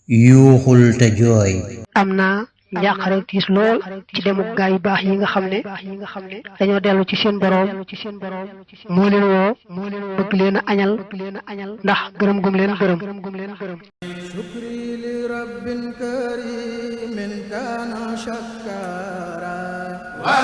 yuuxul te jooy. am naa njàqare tiis lool ci demuk gaa yu baax yi nga xam ne dañoo dellu ci seen boroom moo leen woo bëgg leen a añal ndax gërëm gum leen gërëm. shukri li rabbin karimin kana shakkara wa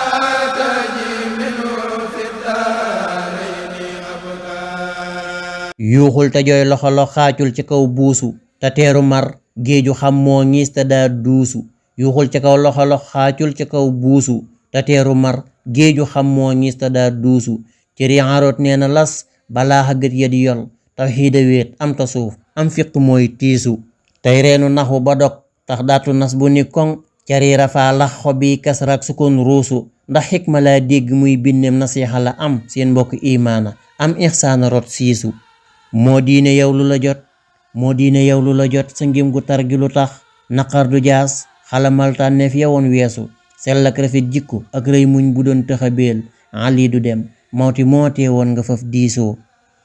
taji minhu fi daarayni abkara. yuuxul te jooy loxo lo xaacul ci kaw buusu te teeru mar géeju xam moo ñiis te daa duusu. yuuxul ci kaw loxo lo xaacul ci kaw buusu te teeru mar géeju xam moo ñiis te daa duusu. ci riaaroot nee na las balaa xaggat ya di yol tawxiida wéet am ta suuf am fiq mooy tiisu. tey reenu naxu ba dog tax daatu nas bu ni koŋ cari rafaa lax xobi kasrak sukun ruusu. ndax xikma laa dégg muy binnem nasiixa la am seen mbokk imaana am ixsaana rot siisu. moo diine yow lu la jot moo diine yow lu la jot sa ngim gu tar gi lu tax naqar du jaas xalamal tànneef yawoon weesu. sell ak rafet jikko ak rëy muñ bu doon tëxabeel ali du dem mawti moo tee woon nga faf diisoo.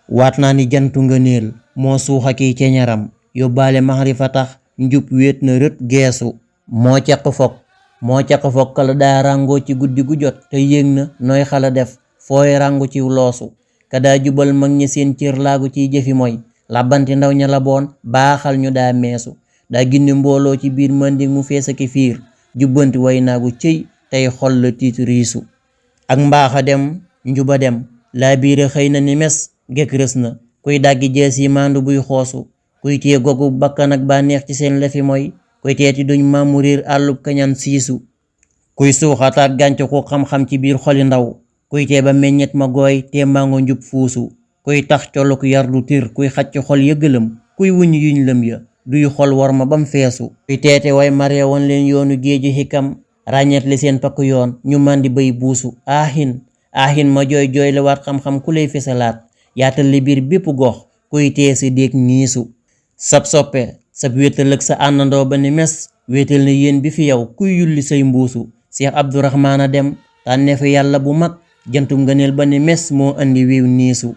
waat naa ni jantu nga neel moo suuxa kiy ceñaram yóbbaale maxrifa tax njub wéet na rët geesu. moo caq fokk kala daa ràngoo ci guddi gu jot te yéeg na nooy xala def fooy ràngu ci loosu. ka daa jubal mag ñi seen cër laagu ciy jëfi mooy làbbanti ndaw ña la boon baaxal ñu daa meesu. daa gindi mbooloo ci biir manding mu fees aki fiir jubbanti way naagu cëy tey xol la tiit riisu. ak mbaaxa dem njuba dem laa biire xëy na ni mes gekk rës na kuy dàggi jees yi maandu buy xoosu. kuy tee gogu bakkan ak bànneex ci seen lefi mooy kuy teeti duñ maamu réer àllub kañaan siisu. kuy suuxataak gàncax ku xam-xam ci biir xoli ndaw kuy tee ba meññet ma gooy tee mbaango njub fuusu. kuy tax coluk yar du tir kuy xacc xol yëggalam kuy wuñ yuñ lëm ya duy xol war ma bam feesu. kuy teete way mare woon leen yoonu géeju xikam ràññet li seen pakk yoon ñu màndi bay buusu. aahin ma jooy jooy la waat xam-xam ku lay fesalaat yaatal li biir bépp gox kuy tee si déeg niisu. sab soppe sab wéetal ak sa àndandoo ba ni mes wéetal na yéen bi fi yow kuy yulli say mbuusu. Cheikh Abdourahmana dem tànne fi yàlla bu mag jantum ngëneel ba ni mes moo andi wiiw niisu.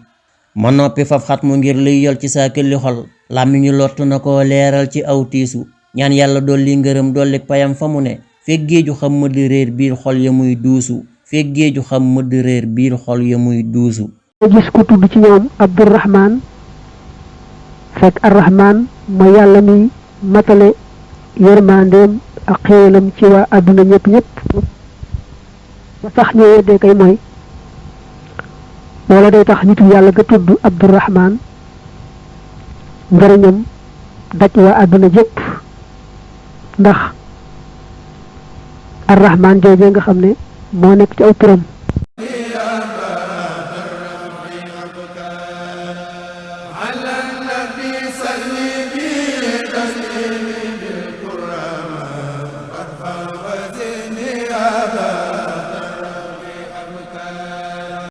ma noppi faf xat mu ngir luy yol ci saa këlli xol làmmiñu lott na ko leeral ci aw tiisu. ñaan yàlla dolli ngërëm dolli payam fa mu ne fekk géeju xam mëdd réer biir xol ya muy duusu. fekk géeju xam mëdd réer biir xol ya muy duusu. nga gis ko tudd ci ñoom Abdourahman fekk Arrahman mooy yàlla mi matale yërmandeem ak xéewalam ci waa àdduna ñëpp ba tax ñëwee dee kay mooy wala day tax nitu yàlla ga tudd Abdourahman njëriñam daj waa àdduna jëpp ndax Arrahman jooje nga xam ne moo nekk ci aw turam. ala nabi salli bi taslim